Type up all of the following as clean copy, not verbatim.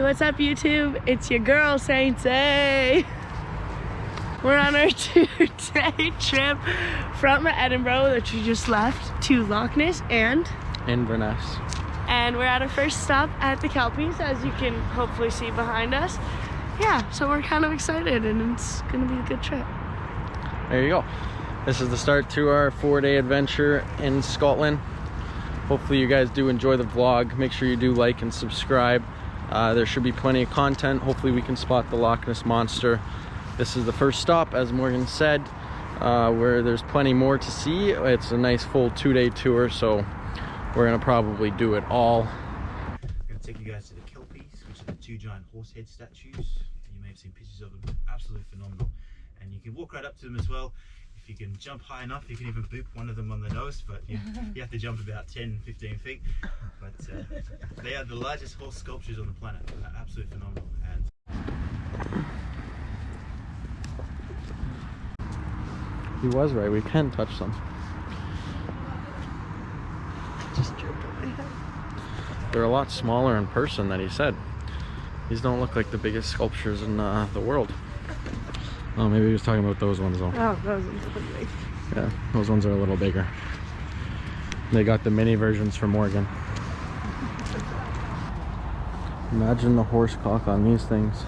what's up YouTube? It's your girl Saint Say. We're on our 2-day trip from Edinburgh, which we just left, to Loch Ness and Inverness. And we're at our first stop at the Kelpies, as you can hopefully see behind us. Yeah, so we're kind of excited and it's gonna be a good trip. There you go. This is the start to our 4-day adventure in Scotland. Hopefully you guys do enjoy the vlog. Make sure you do like and subscribe. There should be plenty of content. Hopefully we can spot the Loch Ness Monster. This is the first stop, as Morgan said, where there's plenty more to see. It's a nice full 2-day tour, so we're gonna probably do it all. I'm going to take you guys to the Kelpies, which are the 2 giant horse head statues. You may have seen pictures of them. Absolutely phenomenal. And you can walk right up to them as well. If you can jump high enough, you can even boop one of them on the nose, but you have to jump about 10-15 feet. But they are the largest horse sculptures on the planet. They're absolutely phenomenal. And He was right, we can touch them. Just jumped on my head. They're a lot smaller in person than he said. These don't look like the biggest sculptures in the world. Oh, maybe he was talking about those ones though. Oh, those ones are pretty big. Yeah, those ones are a little bigger. They got the mini versions for Morgan. Imagine the horse cock on these things.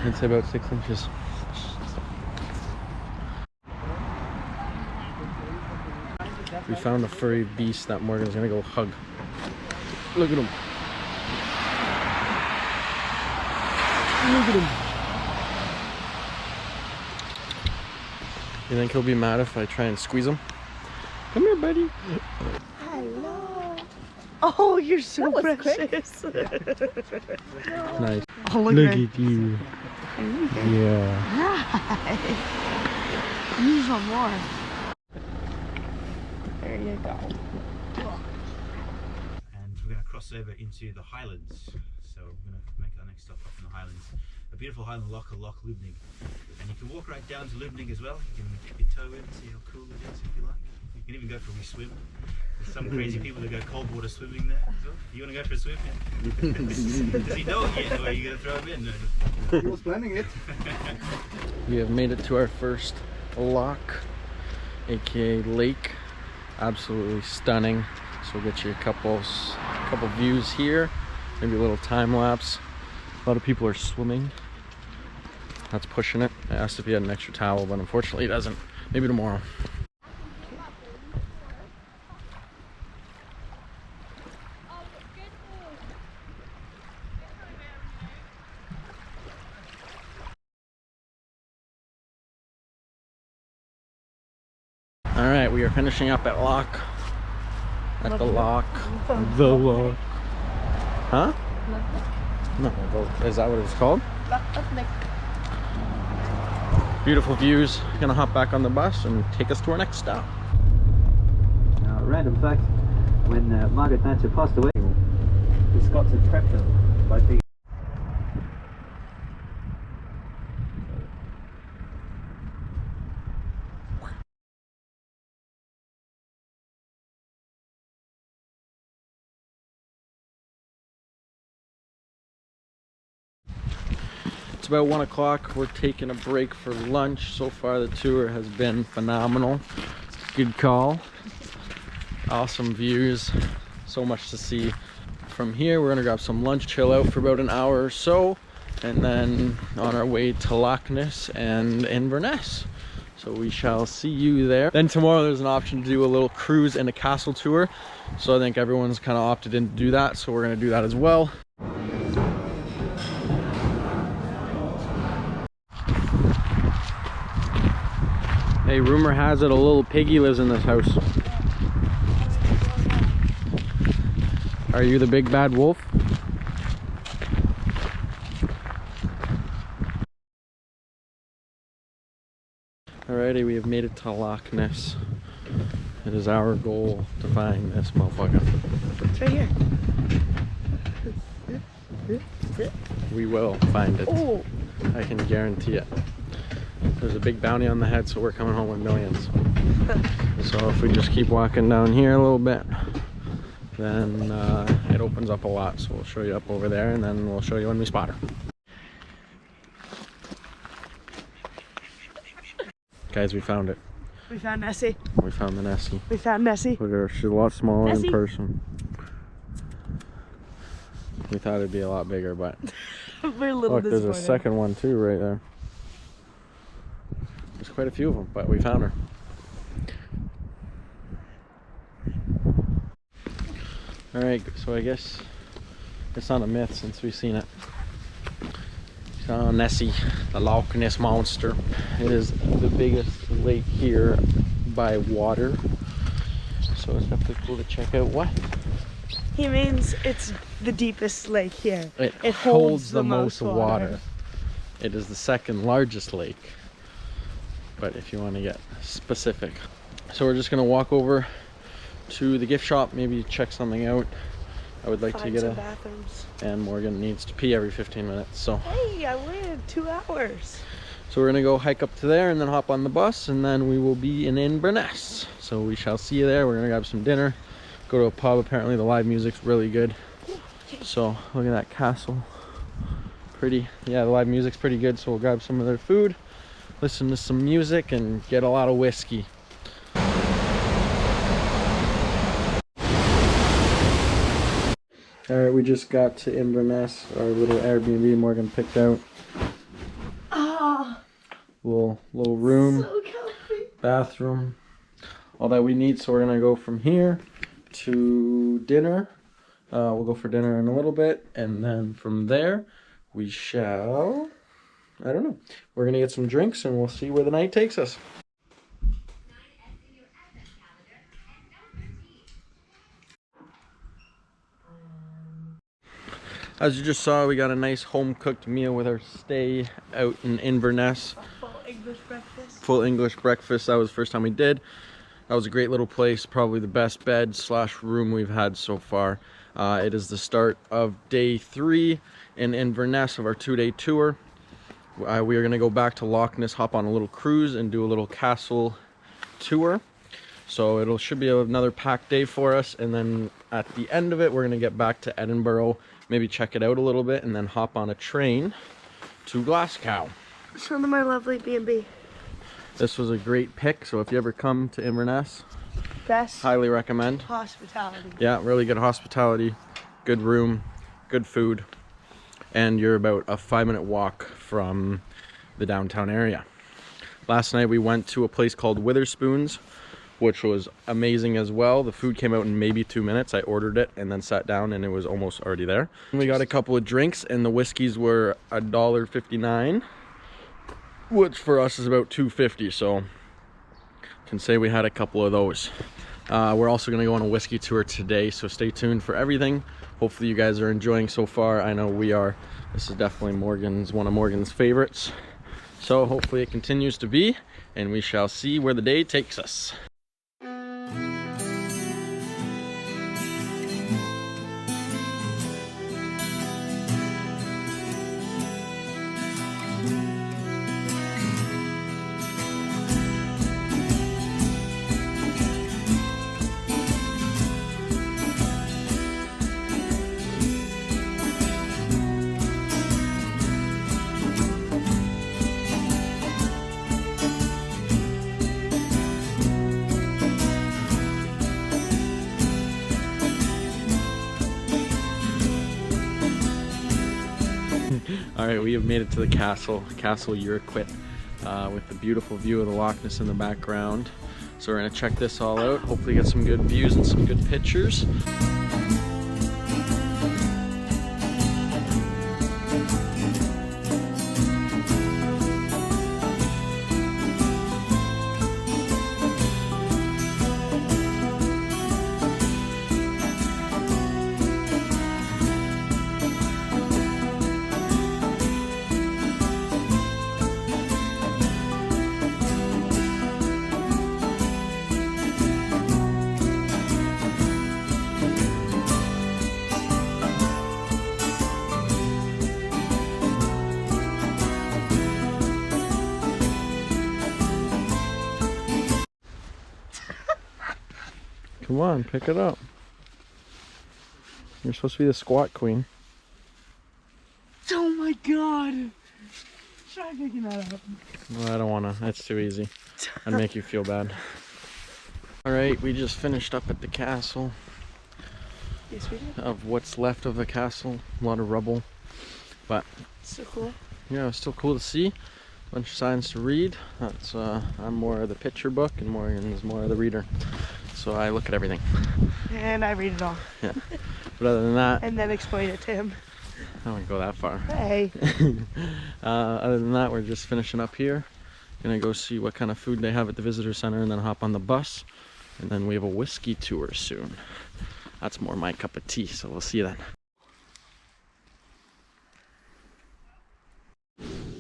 I'd say about 6 inches. We found a furry beast that Morgan's gonna go hug. Look at him. Look at him. You think he'll be mad if I try and squeeze him? Come here, buddy. Hello. Oh, you're so precious. Nice. Oh, look Look at at you. Yeah. Nice. Use some more. There you go. and we're going to cross over into the Highlands. So we're going to make our next stop up in the Highlands. A beautiful Highland loch, Loch Lubnig. And you can walk right down to Lubnig as well. You can dip your toe in, see how cool it is if you like. You can even go for a wee swim. There's some crazy people that go cold water swimming there as well. You want to go for a swim? Yeah. Does he know it yet, or are you going to throw him in? He was planning it. We have made it to our first loch, aka lake. Absolutely stunning. So we'll get you a couple views here, maybe a little time lapse. A lot of people are swimming. That's pushing it. I asked if he had an extra towel, but unfortunately he doesn't. Maybe tomorrow. All right, we are finishing up at Loch. At the Loch. The Loch. Huh? No, is that what it's called? Beautiful views. Gonna hop back on the bus and take us to our next stop. Now, random fact, when Margaret Thatcher passed away, the Scots had prepped them by being It's about 1 o'clock. We're taking a break for lunch. So far the tour has been phenomenal. Good call. Awesome views. So much to see from here. We're gonna grab some lunch, chill out for about an hour or so, and then on our way to Loch Ness and Inverness. So we shall see you there. Then tomorrow there's an option to do a little cruise and a castle tour. So I think everyone's kind of opted in to do that. So we're gonna do that as well. Hey, rumor has it a little piggy lives in this house. Are you the big bad wolf? Alrighty, we have made it to Loch Ness. It is our goal to find this motherfucker. It's right here. We will find it. Oh. I can guarantee it. There's a big bounty on the head, so we're coming home with millions. So if we just keep walking down here a little bit, then it opens up a lot. So we'll show you up over there, and then we'll show you when we spot her. Guys, we found it. We found Nessie. We found the Nessie. We found Nessie. Look at her, she's a lot smaller Nessie. in person. We thought it'd be a lot bigger, but We're a little look, there's disappointed. a second one too right there. There's quite a few of them, but we found her. Alright, so I guess it's not a myth since we've seen it. So Nessie, the Loch Ness monster. It is the biggest lake here by water. So it's definitely cool to check out what. He means it's the deepest lake here. It holds the most water. It is the second largest lake, but if you want to get specific. So we're just gonna walk over to the gift shop, maybe check something out. I would like to get some a bathrooms. and Morgan needs to pee every 15 minutes, so Hey, I waited 2 hours. we're gonna go hike up to there and then hop on the bus, and then we will be in Inverness. So we shall see you there. We're gonna grab some dinner, go to a pub. Apparently the live music's really good. So look at that castle. Pretty, yeah, the live music's pretty good. So we'll grab some of their food, listen to some music, and get a lot of whiskey. All right, we just got to Inverness, our little Airbnb Morgan picked out. Ah, Little room, so comfy. bathroom, all that we need. So we're gonna go from here to dinner. We'll go for dinner in a little bit, and then from there we shall, I don't know, we're gonna get some drinks and we'll see where the night takes us. As you just saw, we got a nice home-cooked meal with our stay out in Inverness. Full English breakfast. Full English breakfast. That was the first time we did. That was a great little place, probably the best bed / room we've had so far. It is the start of day 3 in Inverness of our 2-day tour. We are going to go back to Loch Ness, hop on a little cruise, and do a little castle tour. So it should be another packed day for us, and then at the end of it we're going to get back to Edinburgh, maybe check it out a little bit, and then hop on a train to Glasgow. Show them my lovely B&B. This was a great pick, so if you ever come to Inverness, Best highly recommend. hospitality. Yeah, really good hospitality, good room, good food, and you're about a 5-minute walk from the downtown area. Last night we went to a place called Witherspoons, which was amazing as well. The food came out in maybe 2 minutes. I ordered it and then sat down and it was almost already there. We got a couple of drinks and the whiskeys were $1.59, which for us is about $2.50, so can say we had a couple of those. We're also gonna go on a whiskey tour today, so stay tuned for everything. Hopefully you guys are enjoying so far. I know we are. This is definitely one of Morgan's favorites. So hopefully it continues to be, and we shall see where the day takes us. Alright, we have made it to the Castle Urquhart, with the beautiful view of the Loch Ness in the background. So we're going to check this all out, hopefully get some good views and some good pictures. Come on, pick it up. You're supposed to be the squat queen. Oh my god! Try picking that up. Well, I don't wanna, that's too easy. I'd make you feel bad. Alright, we just finished up at the castle. Yes, we did. Of what's left of the castle. A lot of rubble. But So cool. yeah, it's still cool to see. Bunch of signs to read. That's I'm more of the picture book and Morgan's more of the reader. So I look at everything. And I read it all. Yeah. But other than that, And then explain it to him. I wouldn't go that far. Hey. Other than that, we're just finishing up here. Gonna go see what kind of food they have at the visitor center and then hop on the bus. And then we have a whiskey tour soon. That's more my cup of tea, so we'll see you then.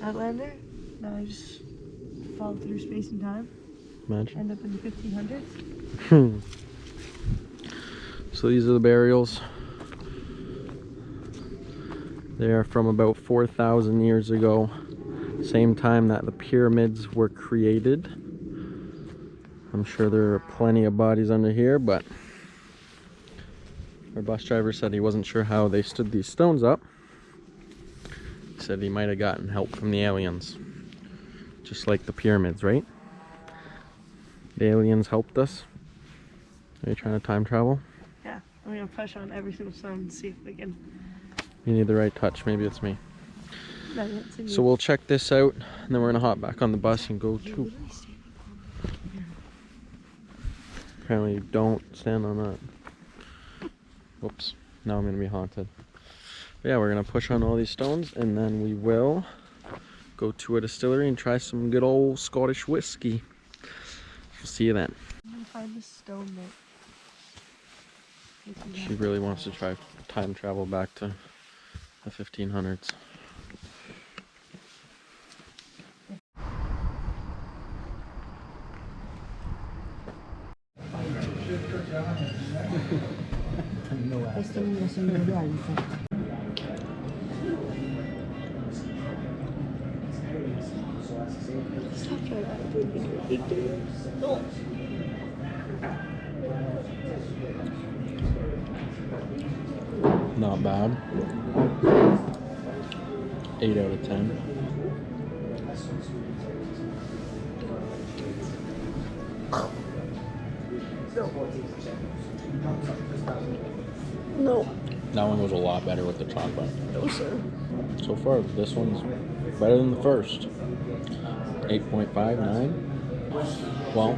Outlander? Now I just fall through space and time. Imagine. End up in the 1500s. So these are the burials. They are from about 4,000 years ago. Same time that the pyramids were created. I'm sure there are plenty of bodies under here, but our bus driver said he wasn't sure how they stood these stones up. He said he might have gotten help from the aliens. Just like the pyramids, right? The aliens helped us. Are you trying to time travel? Yeah, I'm gonna push on every single stone and see if we can. You need the right touch. Maybe it's me. No, it's in So we'll check this out, and then we're gonna hop back on the bus and go to. Apparently, you don't stand on that. Whoops. Now I'm gonna be haunted. But yeah, we're gonna push on all these stones, and then we will go to a distillery and try some good old Scottish whiskey. We'll see you then. I'm gonna find the stone that. She really wants to try time travel back to the 1500s. Stop trying to. Not bad. 8 out of 10. No. That one was a lot better with the chocolate. No, sir. So far, this one's better than the first. 8.5, 9. Well,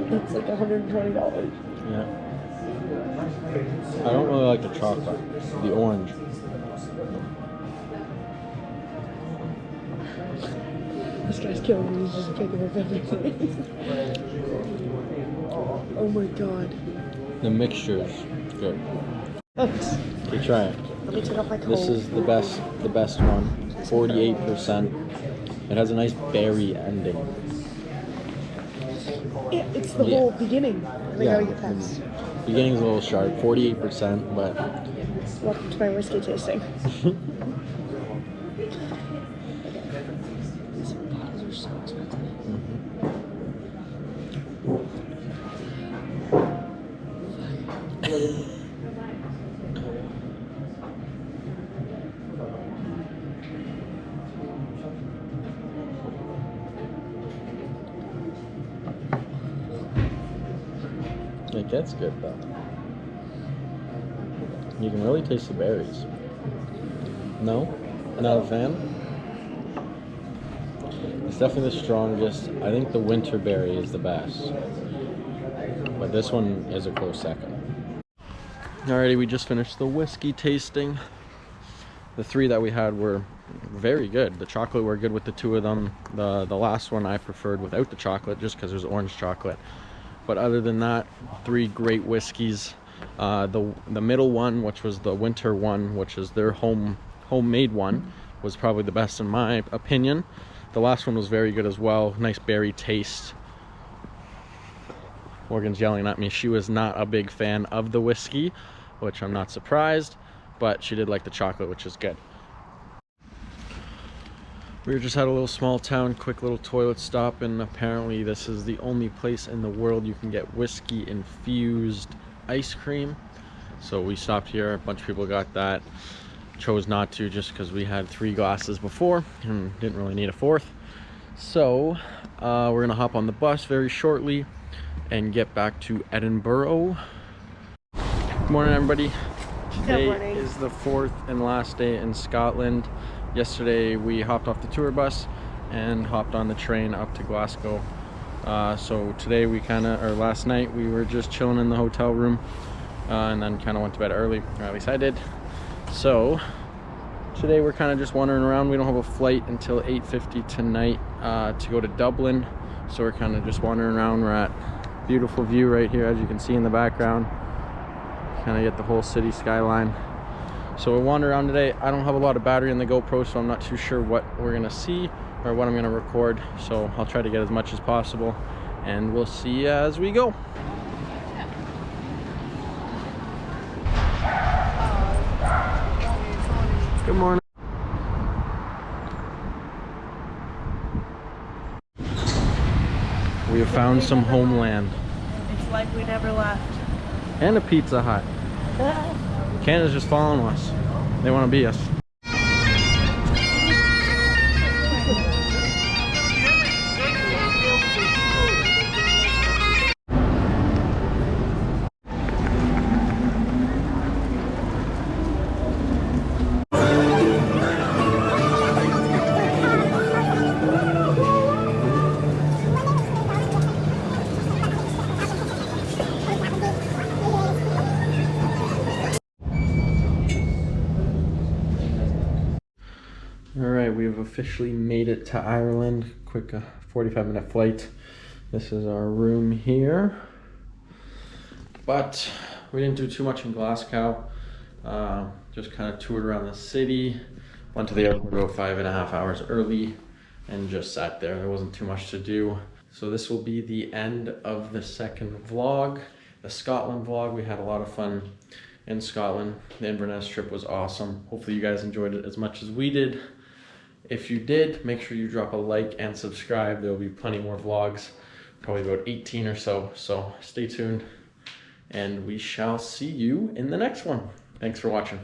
That's like $120. yeah. I don't really like the chocolate. The orange. This guy's killing me. He's just picking up everything. Oh my god. The mixture's good. Oops. Okay, try it. Let me take off my coat. This is the best one. 48%. It has a nice berry ending. Yeah, it's the whole beginning. We gotta get past. Beginning's a little sharp, 48%, but Welcome to my whiskey tasting. These bottles are so expensive. it gets good though. You can really taste the berries. No? Not a fan? It's definitely the strongest. I think the winter berry is the best. But this one is a close second. Alrighty, we just finished the whiskey tasting. The 3 that we had were very good. The chocolate were good with the 2 of them. The last one I preferred without the chocolate just because there's orange chocolate. But other than that, 3 great whiskeys. The middle one, which was the winter one, which is their homemade one, was probably the best in my opinion. The last one was very good as well. Nice berry taste. Morgan's yelling at me. She was not a big fan of the whiskey, which I'm not surprised, but she did like the chocolate, which is good. We were just at a little small town, quick little toilet stop, and apparently this is the only place in the world you can get whiskey infused ice cream. So we stopped here, a bunch of people got that. Chose not to just because we had 3 glasses before and didn't really need a 4th. So we're gonna hop on the bus very shortly and get back to Edinburgh. Good morning, everybody. Today is the 4th and last day in Scotland. Yesterday we hopped off the tour bus and hopped on the train up to Glasgow. So today we last night we were just chilling in the hotel room and then kind of went to bed early, or at least I did. So today we're kind of just wandering around. We don't have a flight until 8:50 tonight to go to Dublin. So we're kind of just wandering around. We're at beautiful view right here, as you can see in the background. Kind of get the whole city skyline. So we'll wander around today. I don't have a lot of battery in the GoPro, so I'm not too sure what we're gonna see or what I'm gonna record. So I'll try to get as much as possible, and we'll see as we go. Good morning. We have found some homeland. It's like we never left. And a Pizza Hut. Canada's just following us. They want to be us. Alright, we have officially made it to Ireland. Quick 45-minute flight. This is our room here. But we didn't do too much in Glasgow. Just kind of toured around the city. Went to the airport about 5.5 hours early and just sat there. There wasn't too much to do. So this will be the end of the second vlog. The Scotland vlog. We had a lot of fun in Scotland. The Inverness trip was awesome. Hopefully you guys enjoyed it as much as we did. If you did, make sure you drop a like and subscribe. There will be plenty more vlogs, probably about 18 or so. So stay tuned and we shall see you in the next one. Thanks for watching.